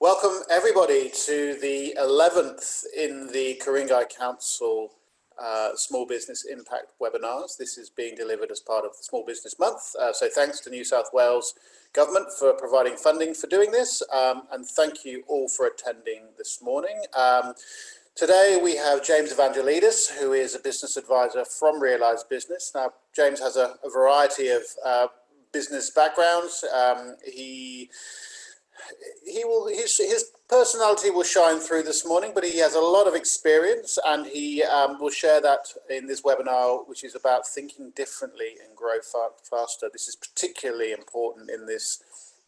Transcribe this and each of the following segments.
Welcome everybody to the 11th in the Ku-ring-gai Council Small Business Impact webinars. This is being delivered as part of the Small Business Month. So thanks to New South Wales Government for providing funding for doing this. And thank you all for attending this morning. Today we have James Evangelidis, who is a business advisor from Realise Business. Now, James has a variety of business backgrounds. His personality will shine through this morning, but he has a lot of experience, and he will share that in this webinar, which is about thinking differently and grow faster. This is particularly important in this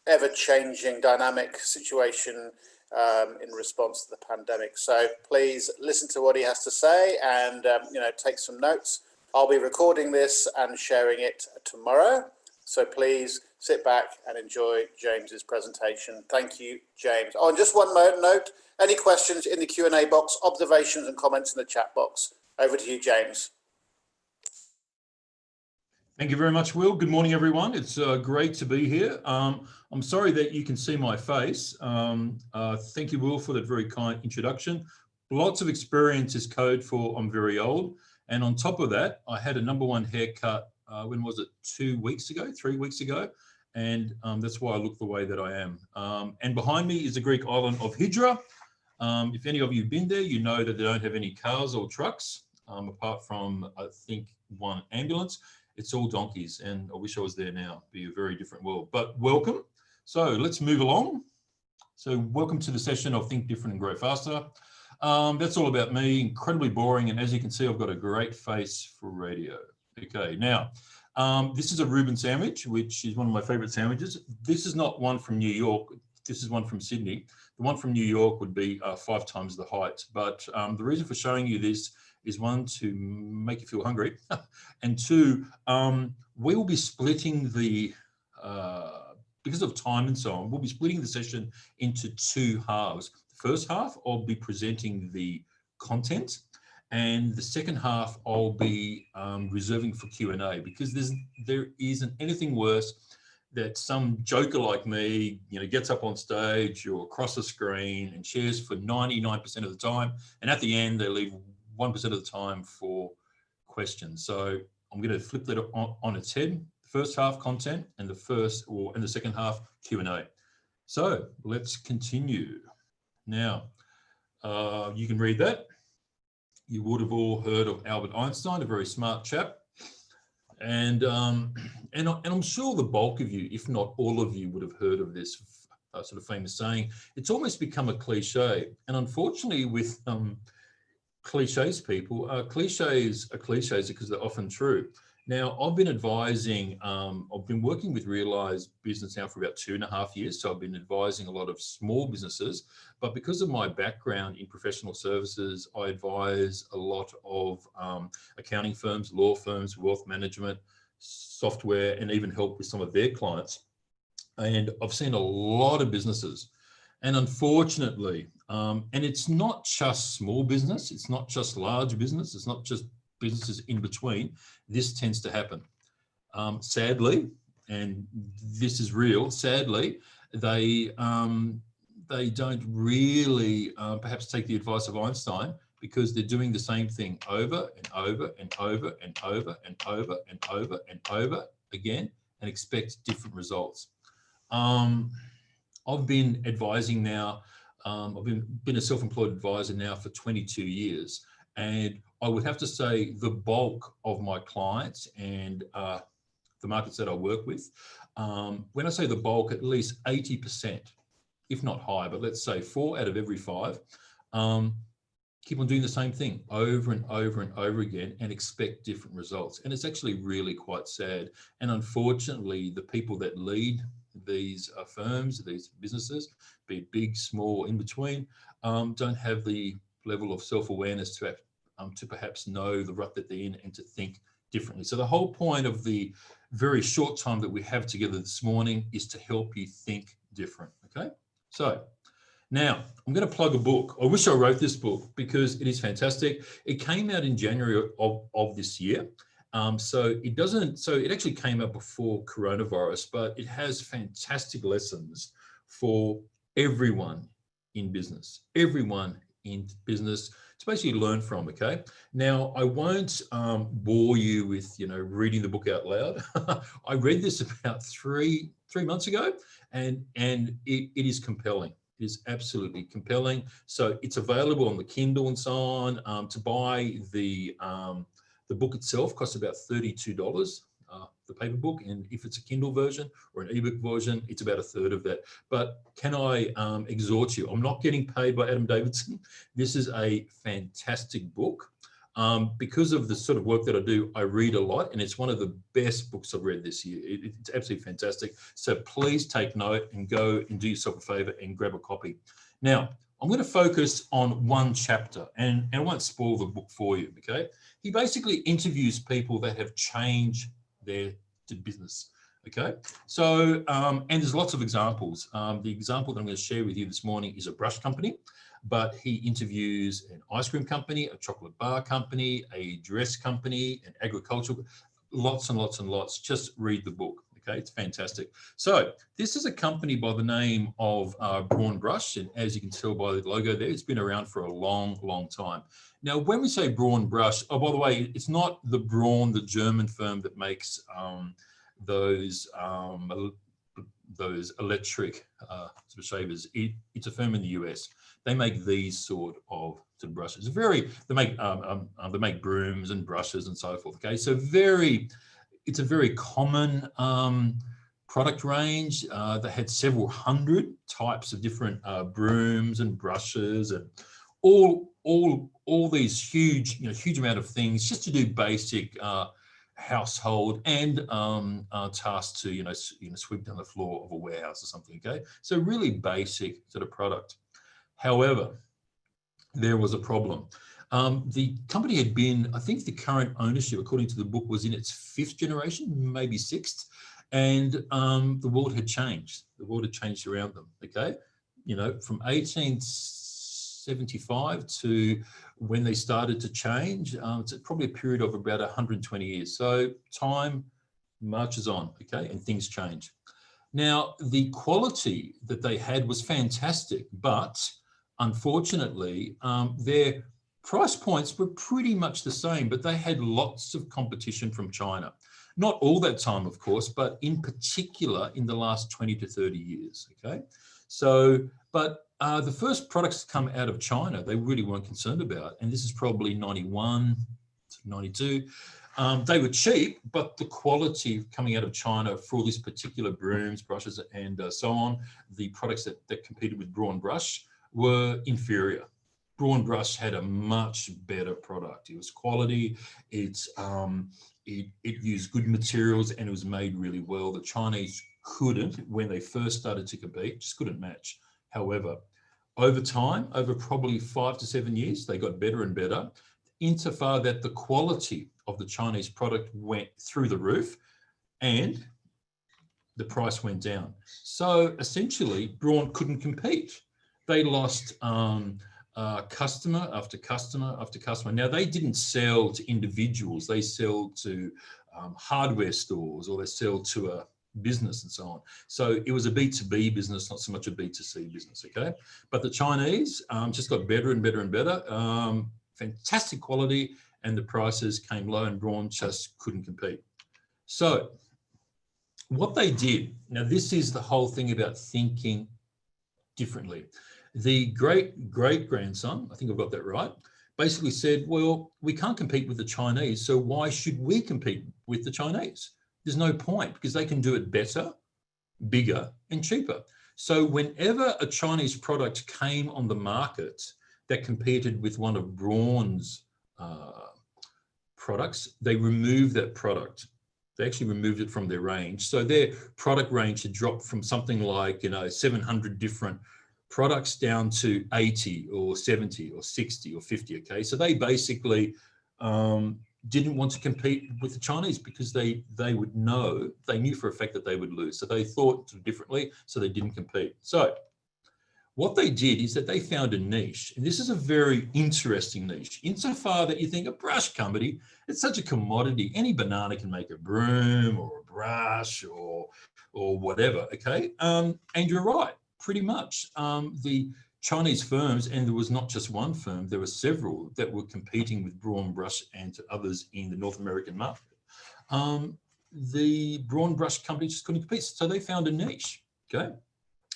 ever-changing dynamic situation in response to the pandemic. So please listen to what he has to say and take some notes. I'll be recording this and sharing it tomorrow. So please sit back and enjoy James's presentation. Thank you, James. Oh, and just one note, any questions in the Q&A box, observations and comments in the chat box. Over to you, James. Thank you very much, Will. Good morning, everyone. It's great to be here. I'm sorry that you can see my face. Thank you, Will, for that very kind introduction. Lots of experience is code for I'm very old. And on top of that, I had a #1 haircut, when was it, 3 weeks ago? And that's why I look the way that I am. And behind me is the Greek island of Hydra. If any of you have been there, you know that they don't have any cars or trucks, apart from, I think, one ambulance. It's all donkeys, and I wish I was there now. It'd be a very different world, but welcome. So let's move along. So welcome to the session of Think Different and Grow Faster. That's all about me, incredibly boring. And as you can see, I've got a great face for radio. Okay, now, this is a Reuben sandwich, which is one of my favorite sandwiches. This is not one from New York. This is one from Sydney. The one from New York would be 5 times the height. But the reason for showing you this is, 1, to make you feel hungry, and 2, we will be splitting the, because of time and so on, we'll be splitting the session into 2 halves. The first half, I'll be presenting the content, and the second half I'll be reserving for Q&A, because there isn't anything worse that some joker like me, gets up on stage or across the screen and shares for 99% of the time, and at the end they leave 1% of the time for questions. So I'm going to flip that on its head. First half content, and the second half Q&A. So let's continue. Now, you can read that. You would have all heard of Albert Einstein, a very smart chap. And I'm sure the bulk of you, if not all of you, would have heard of this sort of famous saying. It's almost become a cliche. And unfortunately with cliches, cliches are cliches because they're often true. Now, I've been advising, I've been working with Realise Business now for about 2.5 years. So I've been advising a lot of small businesses, but because of my background in professional services, I advise a lot of accounting firms, law firms, wealth management, software, and even help with some of their clients. And I've seen a lot of businesses. And unfortunately, and it's not just small business, it's not just large business, it's not just businesses in between, this tends to happen. Sadly, and this is real, sadly, they don't really perhaps take the advice of Einstein, because they're doing the same thing over and over and over and over and over and over and over again, and expect different results. I've been advising now, I've been a self-employed advisor now for 22 years. And I would have to say the bulk of my clients and the markets that I work with, when I say the bulk, at least 80%, if not higher, but let's say 4 out of every 5, keep on doing the same thing over and over and over again and expect different results. And it's actually really quite sad. And unfortunately, the people that lead these firms, these businesses, be it big, small, in between, don't have the level of self-awareness to perhaps know the rut that they're in and to think differently. So the whole point of the very short time that we have together this morning is to help you think different, okay? So now I'm going to plug a book. I wish I wrote this book because it is fantastic. It came out in January of this year. So it actually came out before coronavirus, but it has fantastic lessons for everyone in business. Everyone in business to basically learn from, okay? Now, I won't bore you with, reading the book out loud. I read this about three months ago, and it is compelling. It is absolutely compelling. So it's available on the Kindle and so on. To buy the book itself costs about $32. The paper book, and if it's a Kindle version or an ebook version, it's about a third of that. But can I exhort you? I'm not getting paid by Adam Davidson. This is a fantastic book. Because of the sort of work that I do, I read a lot, and it's one of the best books I've read this year. It's absolutely fantastic. So please take note and go and do yourself a favor and grab a copy. Now, I'm going to focus on one chapter, and I won't spoil the book for you, okay? He basically interviews people that have changed their business, okay? So, and there's lots of examples. The example that I'm going to share with you this morning is a brush company, but he interviews an ice cream company, a chocolate bar company, a dress company, an agricultural, lots and lots and lots. Just read the book, okay? It's fantastic. So this is a company by the name of Braun Brush, and as you can tell by the logo there, it's been around for a long, long time. Now, when we say Braun Brush, oh, by the way, it's not the Braun, the German firm that makes those electric sort of shavers. It's a firm in the US. They make these sort of brushes. They make brooms and brushes and so forth. Okay, so it's a very common product range. They had several hundred types of different brooms and brushes and all these huge amount of things just to do basic household and tasks to sweep down the floor of a warehouse or something. Okay, so really basic sort of product. However, there was a problem. The company had been, I think the current ownership, according to the book, was in its 5th generation, maybe 6th, and the world had changed. The world had changed around them. Okay, from 1875 to when they started to change, it's probably a period of about 120 years. So time marches on, okay, and things change. Now, the quality that they had was fantastic, but unfortunately, their price points were pretty much the same, but they had lots of competition from China. Not all that time, of course, but in particular in the last 20 to 30 years, okay? So, but the first products to come out of China, they really weren't concerned about, and this is probably 91 to 92. They were cheap, but the quality coming out of China for all these particular brooms, brushes, and so on, the products that competed with Braun Brush were inferior. Braun Brush had a much better product. It was quality, it used good materials, and it was made really well. The Chinese couldn't, when they first started to compete, just couldn't match. However, over time, over probably 5 to 7 years, they got better and better, insofar that the quality of the Chinese product went through the roof and the price went down. So essentially, Braun couldn't compete. They lost customer after customer after customer. Now, they didn't sell to individuals. They sell to hardware stores, or they sell to a business and so on. So it was a B2B business, not so much a B2C business, okay? But the Chinese just got better and better and better. Fantastic quality, and the prices came low, and Braun just couldn't compete. So what they did, now this is the whole thing about thinking differently. The great-grandson, I think I've got that right, basically said, well, we can't compete with the Chinese, so why should we compete with the Chinese? There's no point, because they can do it better, bigger, and cheaper. So whenever a Chinese product came on the market that competed with one of Braun's products, they removed that product. They actually removed it from their range. So their product range had dropped from something like 700 different products down to 80 or 70 or 60 or 50. Okay, so they basically didn't want to compete with the Chinese because they knew for a fact that they would lose. So they thought differently, so they didn't compete. So what they did is that they found a niche, and this is a very interesting niche, insofar that you think a brush company, it's such a commodity. Any banana can make a broom or a brush or whatever, okay? And you're right, pretty much. The Chinese firms, and there was not just one firm, there were several that were competing with Braun Brush and others in the North American market. The Braun Brush company just couldn't compete, so they found a niche, okay?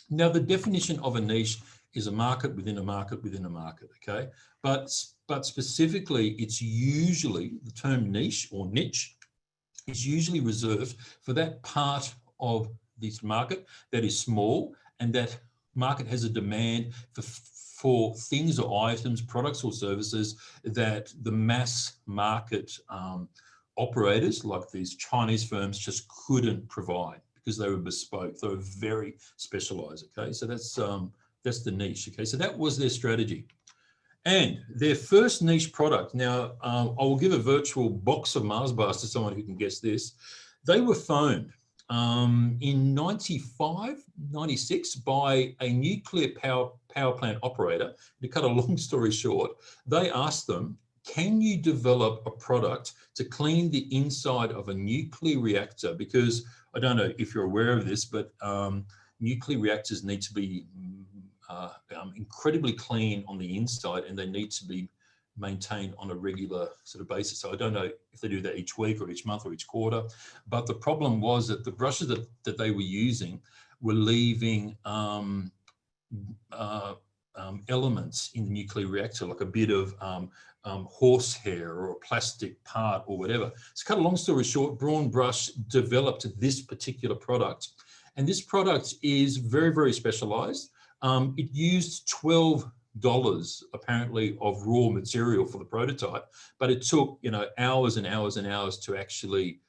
Now, the definition of a niche is a market within a market within a market, okay? But specifically, it's usually, the term niche or niche is usually reserved for that part of this market that is small, and that market has a demand for things or items, products or services that the mass market operators like these Chinese firms just couldn't provide because they were bespoke. They were very specialized. Okay, so that's the niche. Okay, so that was their strategy. And their first niche product, now I will give a virtual box of Mars bars to someone who can guess this. They were phoned in 95, 96 by a nuclear power plant operator. To cut a long story short, they asked them, can you develop a product to clean the inside of a nuclear reactor? Because I don't know if you're aware of this, but nuclear reactors need to be incredibly clean on the inside, and they need to be maintained on a regular sort of basis. So I don't know if they do that each week or each month or each quarter, but the problem was that the brushes that they were using were leaving elements in the nuclear reactor, like a bit of horsehair or a plastic part or whatever. So cut a long story short, Braun Brush developed this particular product, and this product is very, very specialized. It used $12 apparently of raw material for the prototype, but it took, you know, hours and hours and hours to actually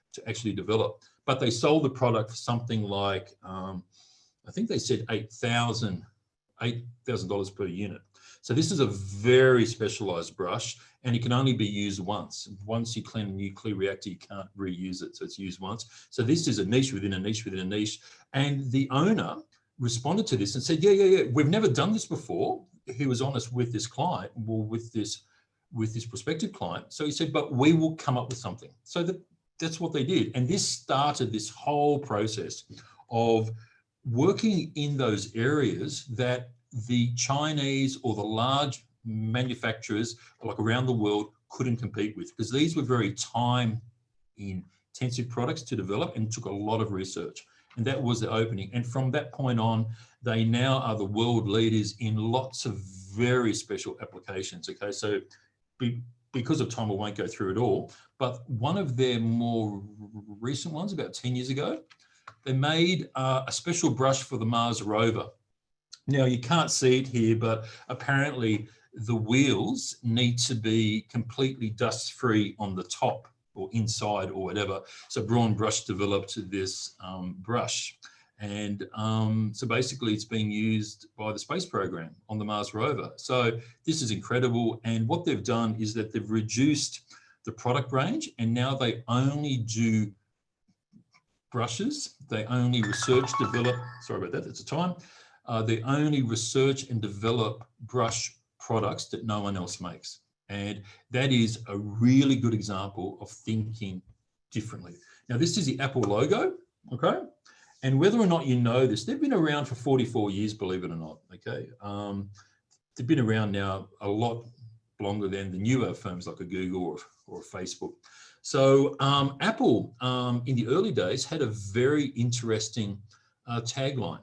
develop. But they sold the product for something like I think they said $8,000 per unit. So this is a very specialized brush, and it can only be used once. Once you clean a nuclear reactor, you can't reuse it, so it's used once. So this is a niche within a niche within a niche. And the owner responded to this and said, yeah, we've never done this before. He was honest with this client, well, with this prospective client. So he said, but we will come up with something. So that's what they did. And this started this whole process of working in those areas that the Chinese or the large manufacturers like around the world couldn't compete with, because these were very time intensive products to develop and took a lot of research. And that was the opening. And from that point on, they now are the world leaders in lots of very special applications. Okay, so because of time, I won't go through it all, but one of their more recent ones, about 10 years ago, they made a special brush for the Mars rover. Now, you can't see it here, but apparently the wheels need to be completely dust-free on the top or inside or whatever. So Braun Brush developed this brush. And so basically it's being used by the space program on the Mars rover. So this is incredible. And what they've done is that they've reduced the product range, and now they only do brushes. They only research, develop, sorry about that, that's the time. They only research and develop brush products that no one else makes. And that is a really good example of thinking differently. Now, this is the Apple logo, okay? And whether or not you know this, they've been around for 44 years, believe it or not, okay? They've been around now a lot longer than the newer firms like a Google or Facebook. So Apple, in the early days, had a very interesting tagline.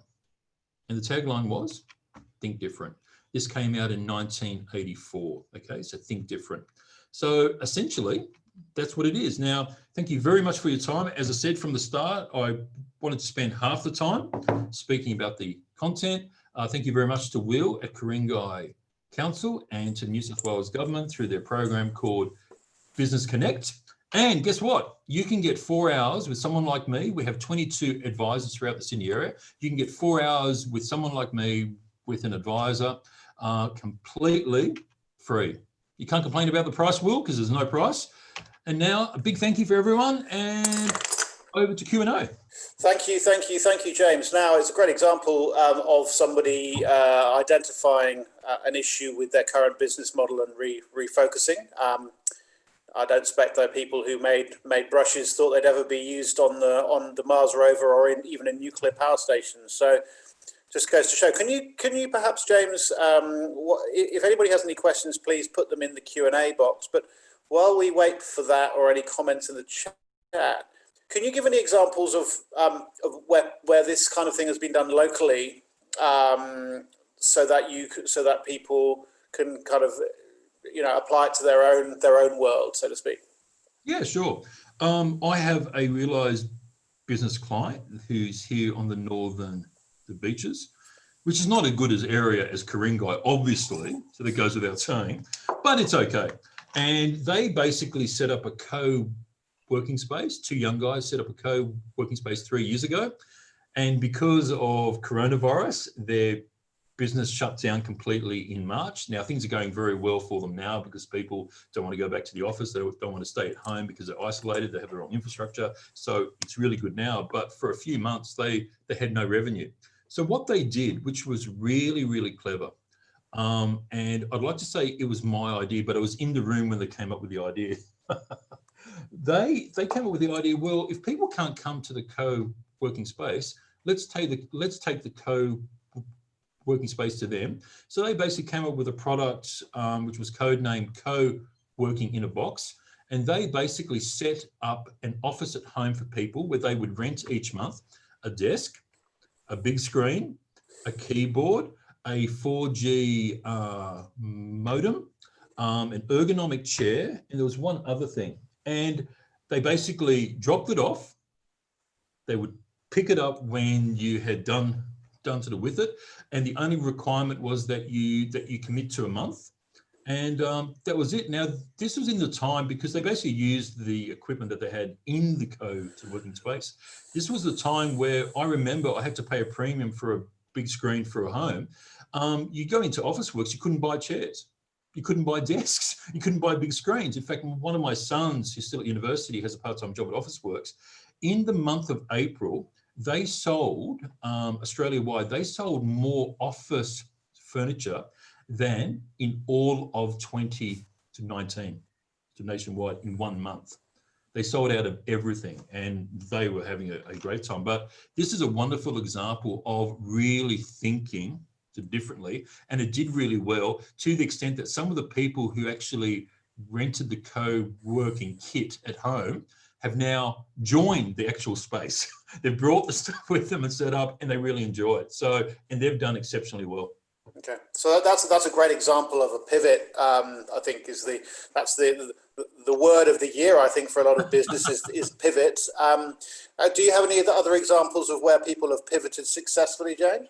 And the tagline was, think different. This came out in 1984, okay? So think different. So essentially, that's what it is. Now, thank you very much for your time. As I said from the start, I wanted to spend half the time speaking about the content. Thank you very much to Will at Ku-ring-gai Council and to New South Wales Government through their program called Business Connect. And guess what? You can get 4 hours with someone like me. We have 22 advisors throughout the Sydney area. You can get 4 hours with someone like me, with an advisor, completely free. You can't complain about the price, Will, because there's no price. And now a big thank you for everyone, and over to Q&A. Thank you, James. Now, it's a great example of somebody identifying an issue with their current business model and refocusing. I don't expect that people who made brushes thought they'd ever be used on the Mars rover or even in nuclear power stations. So just goes to show. Can you perhaps, James, if anybody has any questions, please put them in the Q&A box. But while we wait for that, or any comments in the chat, can you give any examples of where this kind of thing has been done locally, so that people can kind of, apply it to their own world, so to speak? Yeah, sure. I have a realised business client who's here on the beaches, which is not as good as area as Ku-ring-gai, obviously, so that goes without saying, but it's okay. And they basically set up a co-working space. Two young guys set up a co-working space 3 years ago. And because of coronavirus, their business shut down completely in March. Now, things are going very well for them now because people don't want to go back to the office. They don't want to stay at home because they're isolated. They have their own infrastructure. So it's really good now. But for a few months, they had no revenue. So what they did, which was really, really clever, and I'd like to say it was my idea, but I was in the room when they came up with the idea. They came up with the idea, well, if people can't come to the co-working space, let's take the co-working space to them. So they basically came up with a product which was codenamed Co-working in a Box. And they basically set up an office at home for people where they would rent each month a desk, a big screen, a keyboard, a 4G modem, an ergonomic chair, and there was one other thing. And they basically dropped it off. They would pick it up when you had done with it, and the only requirement was that you commit to a month, and that was it. Now, this was in the time because they basically used the equipment that they had in the co-working space. This was the time where I remember I had to pay a premium for a big screen for a home. You go into Officeworks, you couldn't buy chairs. You couldn't buy desks. You couldn't buy big screens. In fact, one of my sons, who's still at university, has a part-time job at Officeworks. In the month of April, they sold, Australia-wide, they sold more office furniture than in all of 2019, to nationwide, in 1 month. They sold out of everything and they were having a great time. But this is a wonderful example of really thinking differently, and it did really well to the extent that some of the people who actually rented the co-working kit at home have now joined the actual space. They've brought the stuff with them and set up, and they really enjoy it. So, and they've done exceptionally well. Okay, so that's a great example of a pivot. I think that's the word of the year. I think for a lot of businesses is pivot. Do you have any other examples of where people have pivoted successfully, James?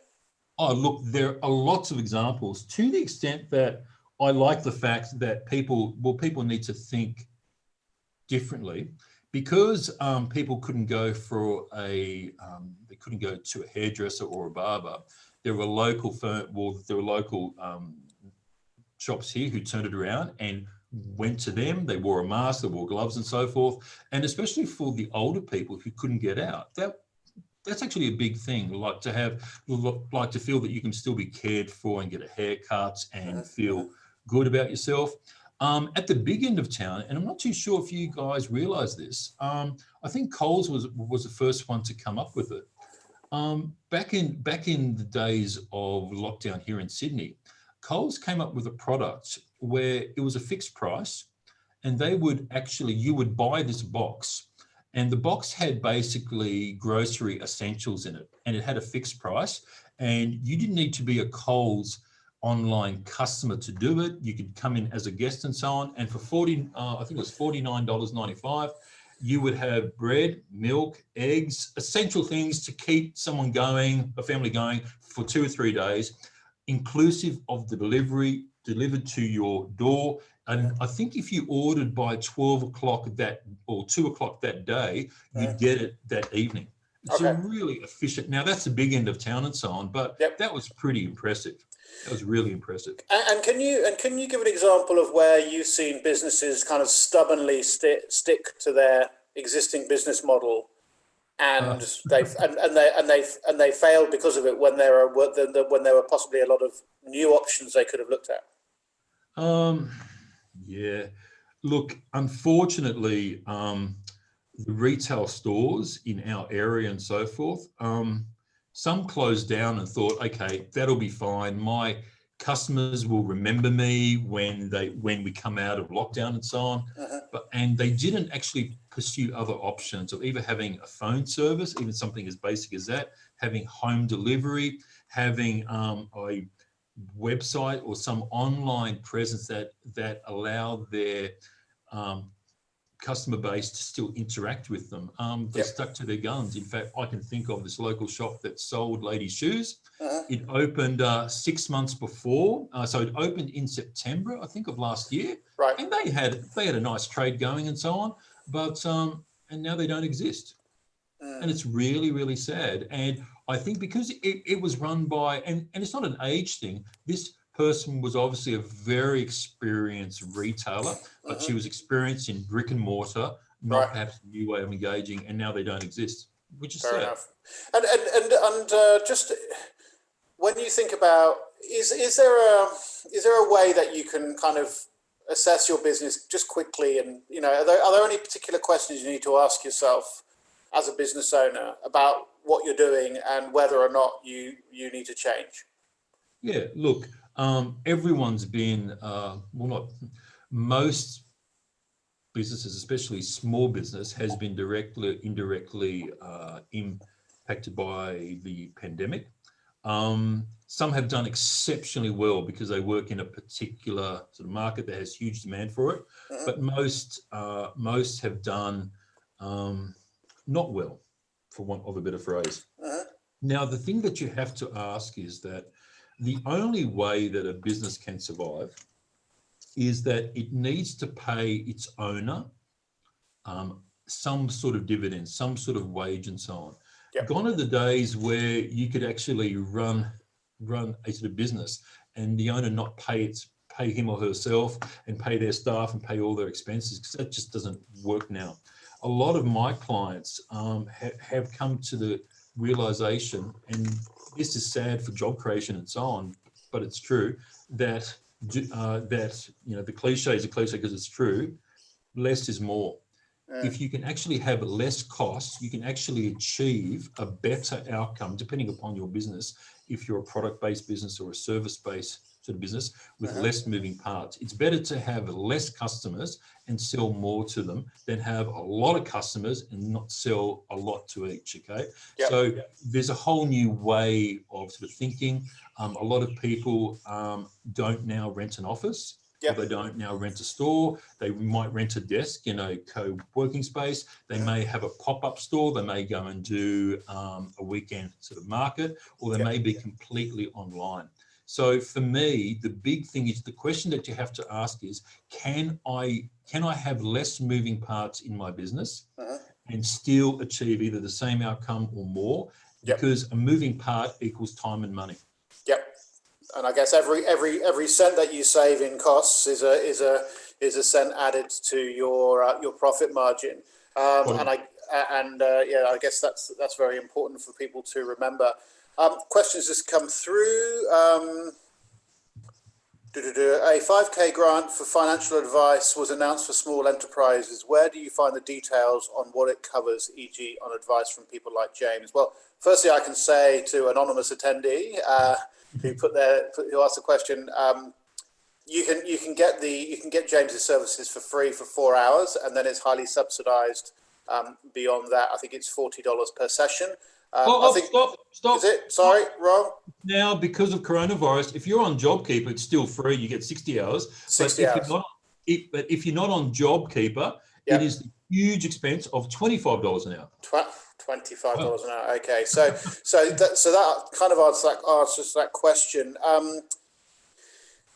Oh, look, there are lots of examples, to the extent that I like the fact that people need to think differently, because people couldn't go to a hairdresser or a barber. There were local shops here who turned it around and went to them. They wore a mask, they wore gloves and so forth. And especially for the older people who couldn't get out, that's actually a big thing, like to feel that you can still be cared for and get a haircut and feel good about yourself. At the big end of town, and I'm not too sure if you guys realize this, I think Coles was the first one to come up with it. Back in the days of lockdown here in Sydney, Coles came up with a product where it was a fixed price, and you would buy this box. And the box had basically grocery essentials in it, and it had a fixed price, and you didn't need to be a Coles online customer to do it. You could come in as a guest and so on. And for I think it was $49.95, you would have bread, milk, eggs, essential things to keep someone going, a family going for 2 or 3 days, inclusive of the delivery delivered to your door. And I think if you ordered by 12 o'clock or 2 o'clock that day, you'd get it that evening. It's a really efficient. Now that's the big end of town and so on, but that was pretty impressive. That was really impressive. And can you give an example of where you've seen businesses kind of stubbornly stick to their existing business model, and they failed because of it when there were possibly a lot of new options they could have looked at? Yeah, look, unfortunately, the retail stores in our area and so forth, Some closed down and thought, okay, that'll be fine. My customers will remember me when we come out of lockdown and so on. And they didn't actually pursue other options of either having a phone service, even something as basic as that, having home delivery, having a website or some online presence that allow their customer base to still interact with them. They stuck to their guns. In fact, I can think of this local shop that sold ladies' shoes. It opened 6 months before, so it opened in September, I think, of last year. Right. And they had a nice trade going and so on, but and now they don't exist. And it's really, really sad. And I think because it was run by, and it's not an age thing, this person was obviously a very experienced retailer, but she was experienced in brick and mortar, not perhaps a new way of engaging, and now they don't exist, which is Fair sad. enough. And just when you think about, is there a way that you can kind of assess your business just quickly, and are there any particular questions you need to ask yourself as a business owner about what you're doing and whether or not you need to change? Yeah, look, everyone's been, most businesses, especially small business, has been directly, indirectly impacted by the pandemic. Some have done exceptionally well because they work in a particular sort of market that has huge demand for it, but most have done not well, for want of a better phrase. Now, the thing that you have to ask is that the only way that a business can survive is that it needs to pay its owner some sort of dividend, some sort of wage and so on. Gone are the days where you could actually run a sort of business and the owner not pay him or herself and pay their staff and pay all their expenses, because that just doesn't work now. A lot of my clients have come to the realization, and this is sad for job creation and so on, but it's true, that the cliche is a cliche because it's true, less is more. If you can actually have less costs, you can actually achieve a better outcome depending upon your business. If you're a product-based business or a service-based sort of business with less moving parts, it's better to have less customers and sell more to them than have a lot of customers and not sell a lot to each. Okay, so there's a whole new way of sort of thinking. A lot of people don't now rent an office. Or they don't now rent a store. They might rent a desk in a co-working space. They may have a pop-up store. They may go and do a weekend sort of market, or they may be completely online. So for me, the big thing is, the question that you have to ask is, can I have less moving parts in my business and still achieve either the same outcome or more? Because a moving part equals time and money. And I guess every cent that you save in costs is a cent added to your profit margin. I guess that's very important for people to remember. Questions just come through. A 5K grant for financial advice was announced for small enterprises. Where do you find the details on what it covers, e.g. on advice from people like James? Well, firstly, I can say to anonymous attendee who asked the question, you can get James's services for free for 4 hours, and then it's highly subsidized beyond that. I think it's $40 per session. Stop. Is it? Sorry, wrong. Now, because of coronavirus, if you're on JobKeeper, it's still free. You get 60 hours. 60 hours. But if you're not on JobKeeper, it is the huge expense of $25 an hour. $25 an hour. Okay, so that kind of answers that question.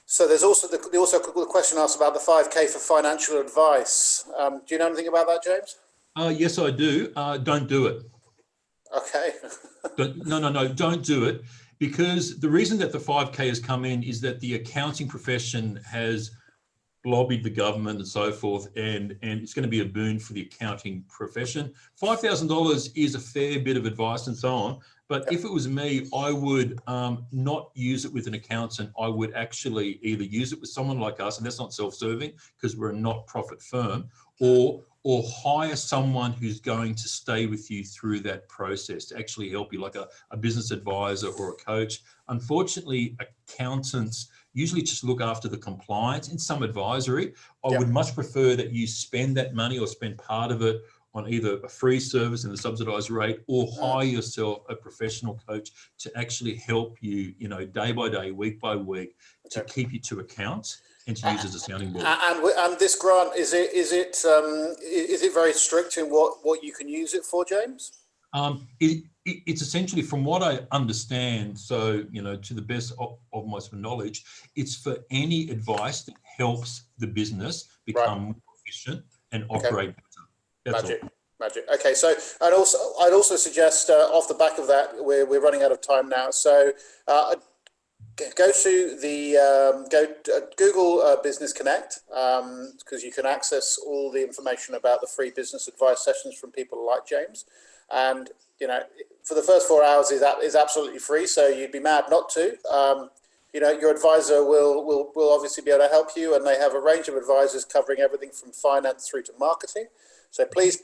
So there's also the question asked about the 5K for financial advice. Do you know anything about that, James? Yes, I do. Don't do it. Okay. No, don't do it. Because the reason that the 5K has come in is that the accounting profession has lobbied the government and so forth, and it's going to be a boon for the accounting profession. $5,000 is a fair bit of advice and so on, but if it was me, I would not use it with an accountant. I would actually either use it with someone like us, and that's not self-serving because we're a not-profit firm, or or hire someone who's going to stay with you through that process to actually help you, like a business advisor or a coach. Unfortunately, accountants usually just look after the compliance and some advisory. I would much prefer that you spend that money or spend part of it on either a free service in the subsidized rate, or hire yourself a professional coach to actually help you, day by day, week by week, to keep you to account and to use as a sounding board. And this grant, is it very strict in what you can use it for, James? It's essentially, from what I understand, so, to the best of my knowledge, it's for any advice that helps the business become more efficient and operate better. That's Magic. Okay, so I'd also suggest off the back of that, we're running out of time now. So go to Google Business Connect, because you can access all the information about the free business advice sessions from people like James. And for the first 4 hours is absolutely free, so you'd be mad not to. Your advisor will obviously be able to help you, and they have a range of advisors covering everything from finance through to marketing. So please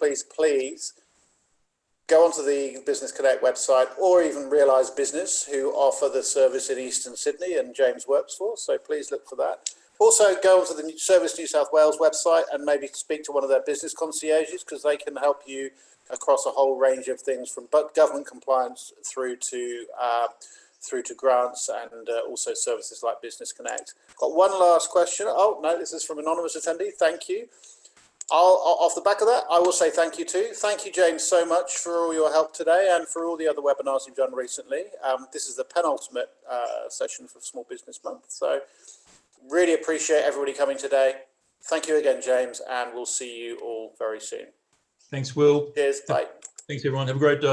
go onto the Business Connect website, or even Realise Business, who offer the service in Eastern Sydney and James works for. So please look for that. Also, go onto the Service New South Wales website and maybe speak to one of their business concierges, because they can help you across a whole range of things, from government compliance through to grants, and also services like Business Connect. Got one last question. Oh no, this is from anonymous attendee. Thank you. Off the back of that, I will say thank you too. Thank you, James, so much for all your help today and for all the other webinars you've done recently. This is the penultimate session for Small Business Month. So really appreciate everybody coming today. Thank you again, James, and we'll see you all very soon. Thanks, Will. Cheers. Bye. Thanks, everyone. Have a great day.